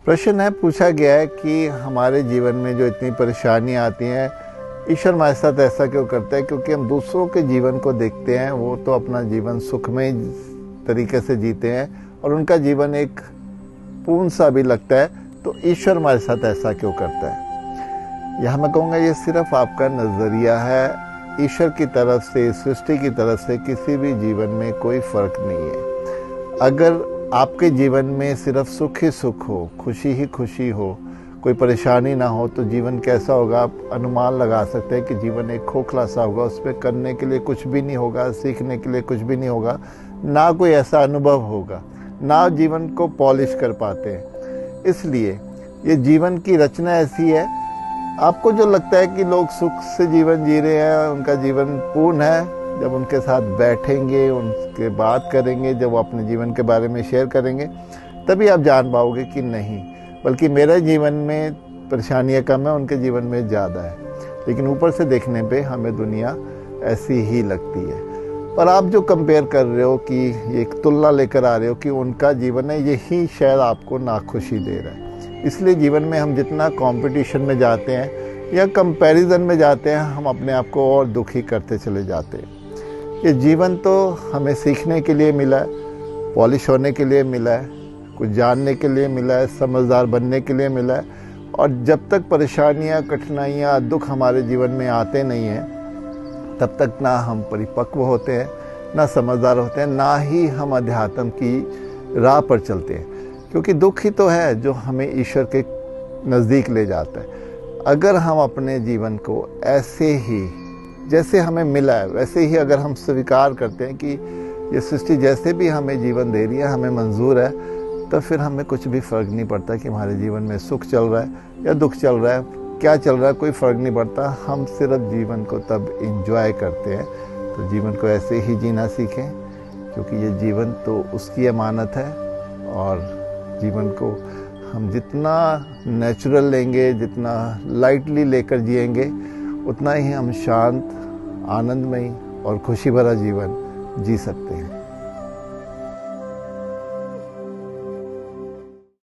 प्रश्न है पूछा गया है कि हमारे जीवन में जो इतनी परेशानियां आती हैं, ईश्वर हमारे साथ ऐसा क्यों करता है? क्योंकि हम दूसरों के जीवन को देखते हैं, वो तो अपना जीवन सुखमय तरीके से जीते हैं और उनका जीवन एक पूर्ण सा भी लगता है, तो ईश्वर हमारे साथ ऐसा क्यों करता है? यह मैं कहूँगा ये सिर्फ आपका नज़रिया है। ईश्वर की तरफ से, सृष्टि की तरफ से किसी भी जीवन में कोई फर्क नहीं है। अगर आपके जीवन में सिर्फ सुख ही सुख हो, खुशी ही खुशी हो, कोई परेशानी ना हो, तो जीवन कैसा होगा? आप अनुमान लगा सकते हैं कि जीवन एक खोखला सा होगा, उस पर करने के लिए कुछ भी नहीं होगा, सीखने के लिए कुछ भी नहीं होगा, ना कोई ऐसा अनुभव होगा, ना जीवन को पॉलिश कर पाते हैं। इसलिए ये जीवन की रचना ऐसी है। आपको जो लगता है कि लोग सुख से जीवन जी रहे हैं, उनका जीवन पूर्ण है, जब उनके साथ बैठेंगे, उनके बात करेंगे, जब वो अपने जीवन के बारे में शेयर करेंगे, तभी आप जान पाओगे कि नहीं, बल्कि मेरे जीवन में परेशानियां कम है, उनके जीवन में ज़्यादा है। लेकिन ऊपर से देखने पे हमें दुनिया ऐसी ही लगती है। पर आप जो कंपेयर कर रहे हो, कि एक तुलना लेकर आ रहे हो कि उनका जीवन है, यही शायद आपको नाखुशी दे रहा है। इसलिए जीवन में हम जितना कंपटीशन में जाते हैं या कंपैरिजन में जाते हैं, हम अपने आप को और दुखी करते चले जाते हैं। ये जीवन तो हमें सीखने के लिए मिला है, पॉलिश होने के लिए मिला है, कुछ जानने के लिए मिला है, समझदार बनने के लिए मिला है। और जब तक परेशानियां, कठिनाइयां, दुख हमारे जीवन में आते नहीं हैं, तब तक ना हम परिपक्व होते हैं, ना समझदार होते हैं, ना ही हम अध्यात्म की राह पर चलते हैं। क्योंकि दुख ही तो है जो हमें ईश्वर के नज़दीक ले जाता है। अगर हम अपने जीवन को ऐसे ही, जैसे हमें मिला है वैसे ही अगर हम स्वीकार करते हैं कि ये सृष्टि जैसे भी हमें जीवन दे रही है, हमें मंजूर है, तो फिर हमें कुछ भी फ़र्क नहीं पड़ता कि हमारे जीवन में सुख चल रहा है या दुख चल रहा है, क्या चल रहा है, कोई फ़र्क नहीं पड़ता। हम सिर्फ जीवन को तब इंजॉय करते हैं। तो जीवन को ऐसे ही जीना सीखें, क्योंकि ये जीवन तो उसकी अमानत है। और जीवन को हम जितना नेचुरल लेंगे, जितना लाइटली लेकर जिएंगे, उतना ही हम शांत, आनंदमयी और खुशी भरा जीवन जी सकते हैं।